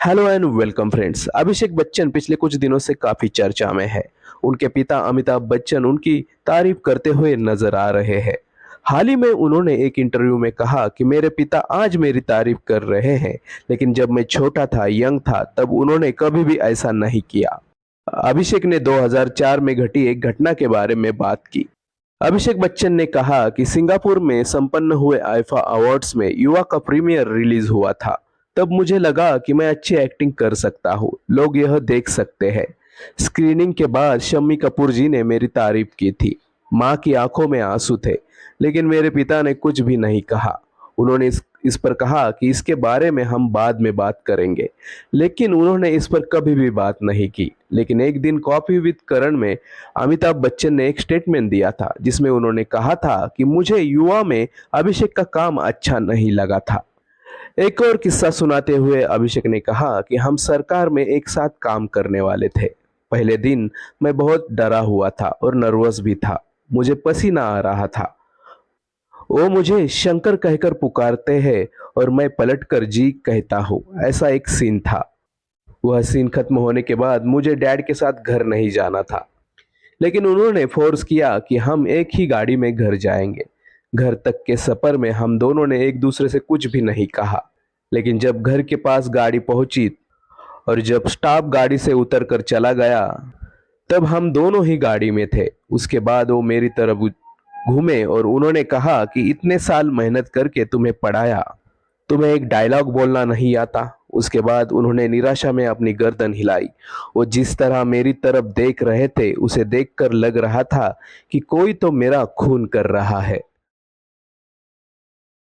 Hello and welcome friends. Abhishek Bachchan पिछले कुछ दिनों से काफी चर्चा में है। उनके पिता अमिताभ बच्चन उनकी तारीफ करते हुए नजर आ रहे हैं। हाल ही में उन्होंने एक इंटरव्यू में कहा कि मेरे पिता आज मेरी तारीफ कर रहे हैं, लेकिन जब मैं छोटा था, यंग था, तब उन्होंने कभी भी ऐसा नहीं किया। अभिषेक ने 2004 में घटी एक घटना के बारे में बात की। अभिषेक बच्चन ने कहा कि सिंगापुर में संपन्न हुए आईफा अवार्ड्स में युवा का प्रीमियर रिलीज हुआ था। तब मुझे लगा कि मैं अच्छी एक्टिंग कर सकता हूँ, लोग यह देख सकते हैं। स्क्रीनिंग के बाद शम्मी कपूर जी ने मेरी तारीफ की थी। माँ की आंखों में आंसू थे, लेकिन मेरे पिता ने कुछ भी नहीं कहा। उन्होंने इस पर कहा कि इसके बारे में हम बाद में बात करेंगे, लेकिन उन्होंने इस पर कभी भी बात नहीं की। लेकिन एक दिन कॉफी विद करण में अमिताभ बच्चन ने एक स्टेटमेंट दिया था, जिसमें उन्होंने कहा था कि मुझे युवा में अभिषेक का काम अच्छा नहीं लगा था। एक और किस्सा सुनाते हुए अभिषेक ने कहा कि हम सरकार में एक साथ काम करने वाले थे। पहले दिन मैं बहुत डरा हुआ था और नर्वस भी था। मुझे पसीना आ रहा था। वो मुझे शंकर कहकर पुकारते हैं और मैं पलटकर जी कहता हूँ। ऐसा एक सीन था। वह सीन खत्म होने के बाद मुझे डैड के साथ घर नहीं जाना था, लेकिन उन्होंने फोर्स किया कि हम एक ही गाड़ी में घर जाएंगे। घर तक के सफर में हम दोनों ने एक दूसरे से कुछ भी नहीं कहा, लेकिन जब घर के पास गाड़ी पहुंची और जब स्टाफ गाड़ी से उतर कर चला गया, तब हम दोनों ही गाड़ी में थे। उसके बाद वो मेरी तरफ घूमे और उन्होंने कहा कि इतने साल मेहनत करके तुम्हें पढ़ाया, तुम्हें एक डायलॉग बोलना नहीं आता। उसके बाद उन्होंने निराशा में अपनी गर्दन हिलाई। वो जिस तरह मेरी तरफ देख रहे थे, उसे देखकर लग रहा था कि कोई तो मेरा खून कर रहा है।